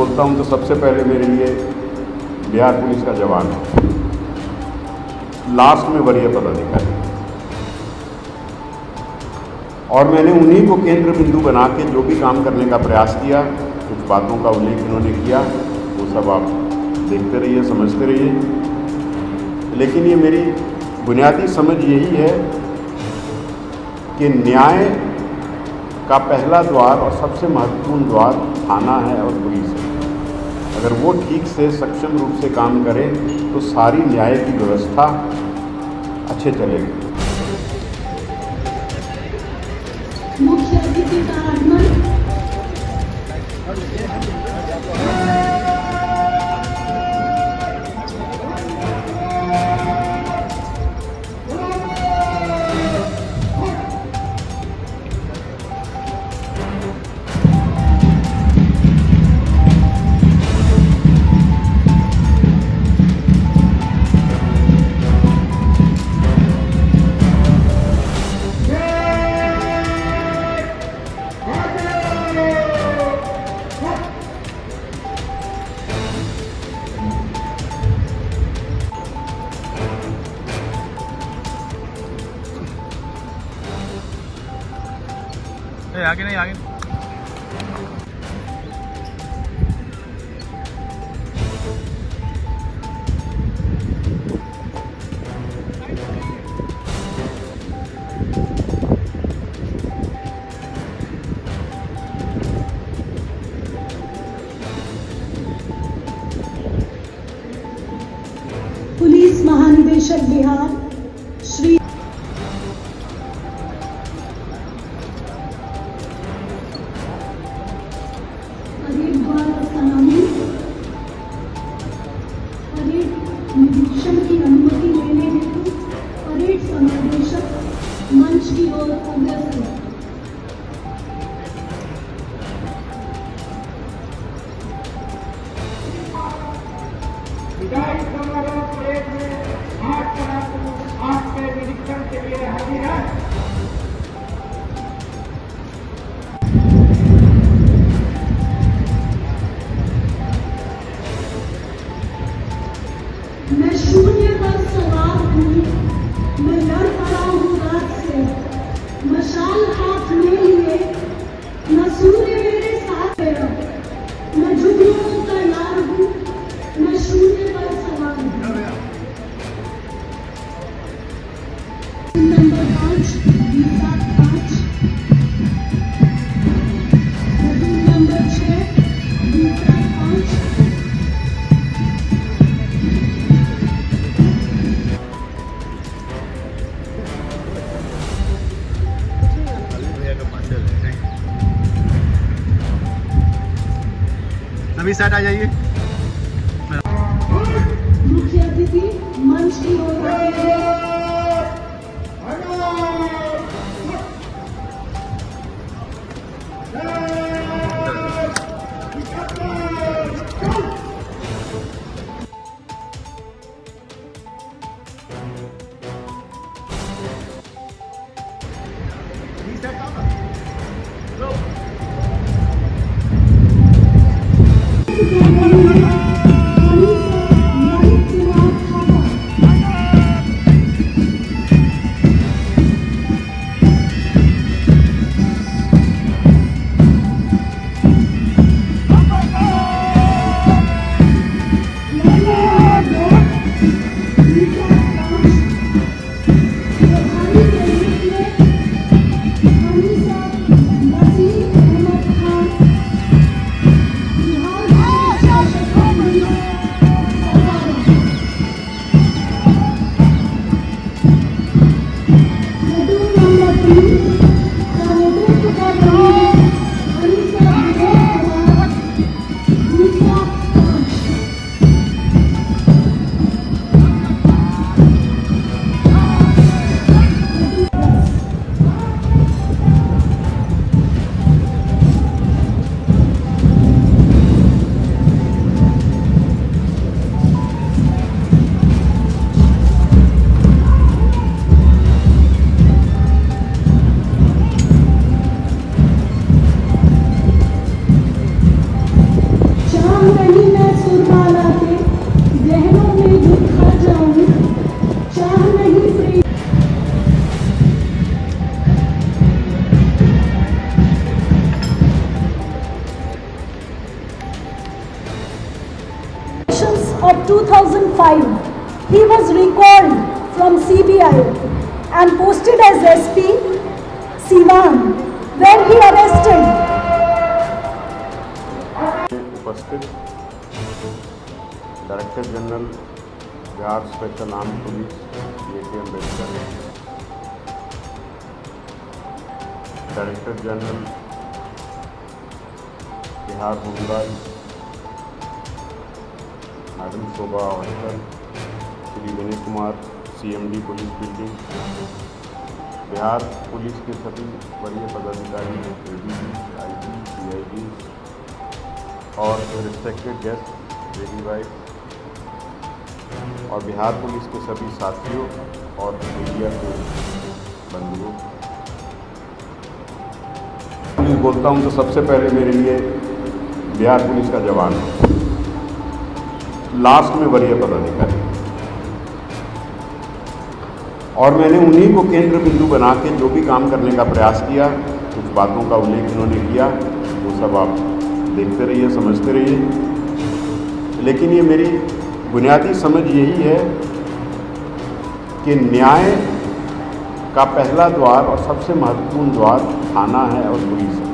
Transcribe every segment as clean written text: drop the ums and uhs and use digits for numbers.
बोलता हूँ तो सबसे पहले मेरे लिए बिहार पुलिस का जवान है, लास्ट में वरीय पदाधिकारी, और मैंने उन्हीं को केंद्र बिंदु बना के जो भी काम करने का प्रयास किया। कुछ बातों का उल्लेख इन्होंने किया, वो सब आप देखते रहिए, समझते रहिए। लेकिन ये मेरी बुनियादी समझ यही है कि न्याय का पहला द्वार और सबसे महत्वपूर्ण द्वार थाना है और पुलिस है। अगर वो ठीक से सक्षम रूप से काम करे तो सारी न्याय की व्यवस्था अच्छे चलेगी। मुख्य अतिथि का आगमन। आगे नहीं, आगे पुलिस महानिदेशक बिहार श्री निरीक्षण की अनुमति लेने हेतु परेड समादेशक मंच की ओर अग्रसर। विदाई समारोह परेड में 8 के निरीक्षण के लिए हाजिर है। मैं शून्य पर सवार हूँ, मैं लड़ पड़ा हूँ रात से, मशाल हाथ में लिए, न सूर्य मेरे साथ है, मैं जुगनुओं का यार हूँ, मैं शून्य पर सवार हूँ। नंबर 5 5 नंबर 6 5 अभी साइड आ जाइए। मुख्य अतिथि मंच की ओर आगे। of 2005, he was recalled from CBI and posted as SP, Siwan, where he arrested उपस्थित director general Bihar special arm police A.K. Ambedkar, director general Bihar home guard madam Shobha Awasthar, Shri Vinay Kumar CMD police building, Bihar police के सभी वरीय पदाधिकारी, ADG, IG, CID और respected guest, lady wife और Bihar police के सभी साथियों और मीडिया के बंधुओं, पुलिस बोलता हूँ तो सबसे पहले मेरे लिए बिहार पुलिस का जवान, लास्ट में वरीय पदाधिकारी, और मैंने उन्हीं को केंद्र बिंदु बना के जो भी काम करने का प्रयास किया, कुछ बातों का उल्लेख इन्होंने किया, वो सब आप देखते रहिए, समझते रहिए। लेकिन ये मेरी बुनियादी समझ यही है कि न्याय का पहला द्वार और सबसे महत्वपूर्ण द्वार थाना है और पुलिस है।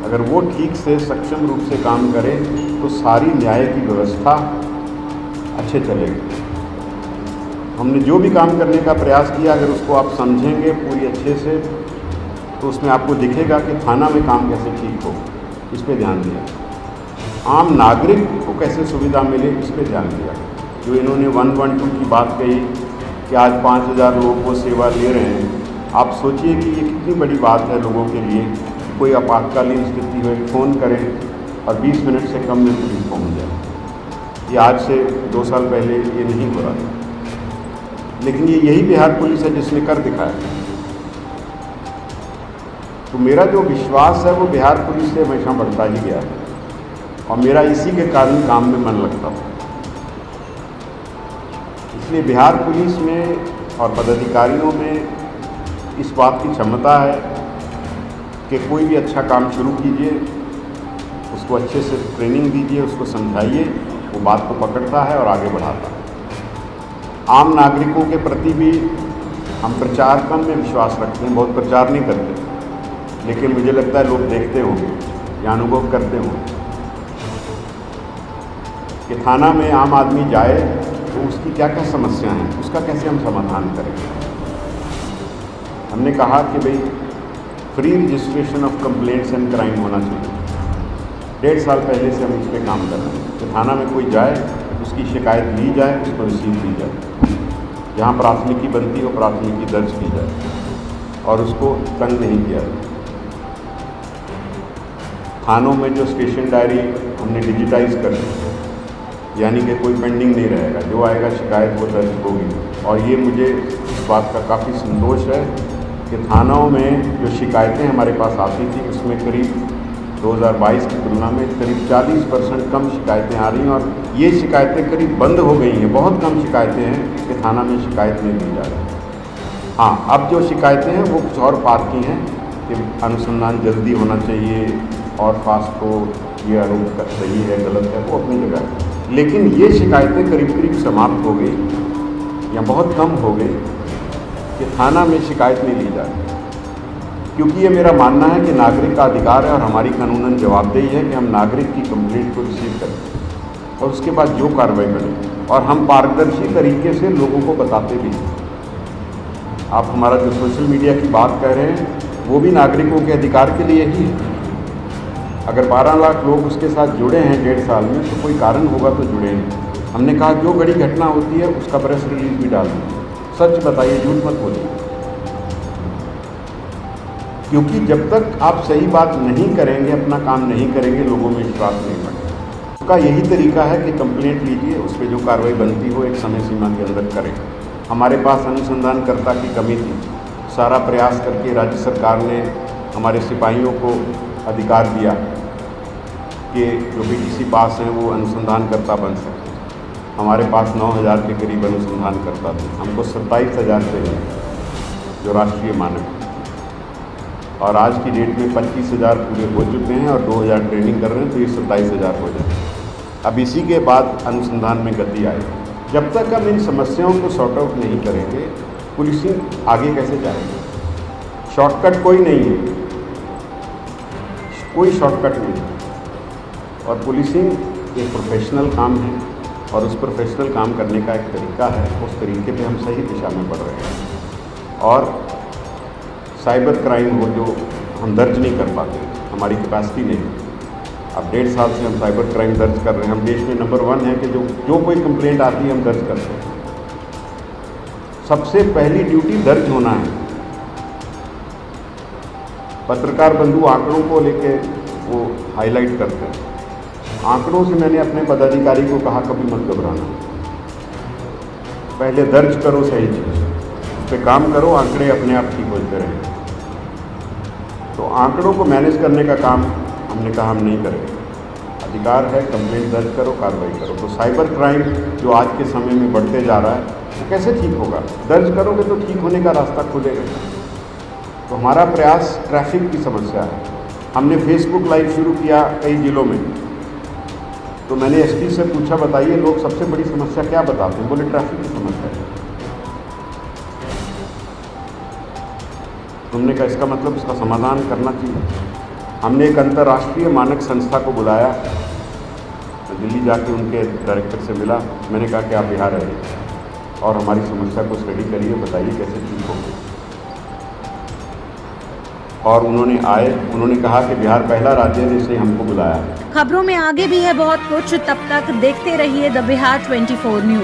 अगर वो ठीक से सक्षम रूप से काम करे तो सारी न्याय की व्यवस्था अच्छे चलेगी। हमने जो भी काम करने का प्रयास किया, अगर उसको आप समझेंगे पूरी अच्छे से, तो उसमें आपको दिखेगा कि थाना में काम कैसे ठीक हो, इस पे ध्यान दिया। आम नागरिक को कैसे सुविधा मिले, इस पे ध्यान दिया। जो इन्होंने 112 की बात कही कि आज 5000 लोग वो सेवा ले रहे हैं, आप सोचिए कि ये कितनी बड़ी बात है लोगों के लिए। कोई आपातकालीन स्थिति हो, फ़ोन करें और 20 मिनट से कम में पुलिस पहुँच जाए। ये आज से 2 साल पहले ये नहीं हो रहा था, लेकिन ये यही बिहार पुलिस है जिसने कर दिखाया। तो मेरा जो विश्वास है वो बिहार पुलिस से हमेशा बढ़ता ही गया और मेरा इसी के कारण काम में मन लगता था। इसलिए बिहार पुलिस में और पदाधिकारियों में इस बात की क्षमता है कि कोई भी अच्छा काम शुरू कीजिए, उसको अच्छे से ट्रेनिंग दीजिए, उसको समझाइए, वो बात को पकड़ता है और आगे बढ़ाता है। आम नागरिकों के प्रति भी हम प्रचार कम में विश्वास रखते हैं, बहुत प्रचार नहीं करते, लेकिन मुझे लगता है लोग देखते होंगे या अनुभव करते होंगे कि थाना में आम आदमी जाए तो उसकी क्या क्या समस्या हैं, उसका कैसे हम समाधान करेंगे। हमने कहा कि भाई free registration of complaints and crime होना चाहिए। 1.5 साल पहले से हम इस पर काम कर रहे हैं कि थाना में कोई जाए, उसकी शिकायत ली जाए, उसको रिसीव की जाए, जहाँ प्राथमिकी बनती हो प्राथमिकी दर्ज की जाए और उसको तंग नहीं किया जाए। थानों में जो स्टेशन डायरी हमने डिजिटाइज कर दी, यानी कि कोई पेंडिंग नहीं रहेगा, जो आएगा शिकायत वो दर्ज होगी। और ये मुझे इस बात का काफ़ी संतोष है कि थानों में जो शिकायतें हमारे पास आती थी उसमें करीब 2022 की तुलना में करीब 40% कम शिकायतें आ रही हैं और ये शिकायतें करीब बंद हो गई हैं। बहुत कम शिकायतें हैं कि थाना में शिकायत नहीं दी जा रही। हाँ, अब जो शिकायतें हैं वो कुछ और बात की हैं कि अनुसंधान जल्दी होना चाहिए और फास्ट हो, ये आरोप सही है गलत है, वो अपनी जगह है। लेकिन ये शिकायतें करीब करीब समाप्त हो गई या बहुत कम हो गई कि थाना में शिकायत नहीं ली जा रही, क्योंकि ये मेरा मानना है कि नागरिक का अधिकार है और हमारी कानूनन जवाबदेही है कि हम नागरिक की कंप्लेंट को रिसीव करें और उसके बाद जो कार्रवाई करें, और हम पारदर्शी तरीके से लोगों को बताते भी हैं। आप हमारा जो सोशल मीडिया की बात कह रहे हैं वो भी नागरिकों के अधिकार के लिए ही है। अगर 12 लाख लोग उसके साथ जुड़े हैं 1.5 साल में तो कोई कारण होगा तो जुड़े हैं। हमने कहा जो बड़ी घटना होती है उसका प्रेस रिलीज भी डाल दें, सच बताइए, झूठ मत बोलिए, क्योंकि जब तक आप सही बात नहीं करेंगे, अपना काम नहीं करेंगे, लोगों में विश्वास नहीं बढ़ेगा। उसका यही तरीका है कि कंप्लेंट लीजिए, उस पर जो कार्रवाई बनती हो एक समय सीमा के अंदर करें। हमारे पास अनुसंधानकर्ता की कमी थी, सारा प्रयास करके राज्य सरकार ने हमारे सिपाहियों को अधिकार दिया कि जो BTC पास हैं वो अनुसंधानकर्ता बन सकते हैं। हमारे पास 9000 के करीब अनुसंधानकर्ता थे, हमको 27,000 चाहिए जो राष्ट्रीय मानक, और आज की डेट में 25,000 पूरे हो चुके हैं और 2000 ट्रेनिंग कर रहे हैं, तो ये 27,000 हो जाए। अब इसी के बाद अनुसंधान में गति आएगी। जब तक हम इन समस्याओं को सॉर्ट आउट नहीं करेंगे, पुलिसिंग आगे कैसे जाएगी? शॉर्टकट कोई नहीं है, कोई शॉर्टकट नहीं है। और पुलिसिंग एक प्रोफेशनल काम है और उस प्रोफेशनल काम करने का एक तरीका है, उस तरीके पे हम सही दिशा में बढ़ रहे हैं। और साइबर क्राइम हो जो हम दर्ज नहीं कर पाते, हमारी कैपेसिटी नहीं। अब 1.5 साल से हम साइबर क्राइम दर्ज कर रहे हैं। हम देश में नंबर 1 है कि जो कोई कंप्लेंट आती है हम दर्ज करते हैं। सबसे पहली ड्यूटी दर्ज होना है। पत्रकार बंधु आंकड़ों को लेके वो हाईलाइट करते हैं। आंकड़ों से मैंने अपने पदाधिकारी को कहा कभी मत घबराना, पहले दर्ज करो सही चीज़, उस पर काम करो, आंकड़े अपने आप ठीक होते रहेंगे। तो आंकड़ों को मैनेज करने का काम हमने कहा हम नहीं करेंगे। अधिकार है, कंप्लेंट दर्ज करो, कार्रवाई करो। तो साइबर क्राइम जो आज के समय में बढ़ते जा रहा है वो कैसे ठीक होगा? दर्ज करोगे तो ठीक होने का रास्ता खुलेगा। तो हमारा प्रयास ट्रैफिक की समस्या है। हमने फेसबुक लाइव शुरू किया कई जिलों में। तो मैंने एसपी से पूछा, बताइए लोग सबसे बड़ी समस्या क्या बताते हैं? बोले ट्रैफिक की समस्या है। तुमने कहा इसका मतलब इसका समाधान करना चाहिए। हमने एक अंतर्राष्ट्रीय मानक संस्था को बुलाया, दिल्ली जाके उनके डायरेक्टर से मिला। मैंने कहा कि आप बिहार आइए और हमारी समस्या को स्टडी करिए, बताइए कैसे ठीक होगी। और उन्होंने आए, उन्होंने कहा कि बिहार पहला राज्य है जिसने हमको बुलाया। खबरों में आगे भी है बहुत कुछ, तब तक देखते रहिए द बिहार 24 न्यूज।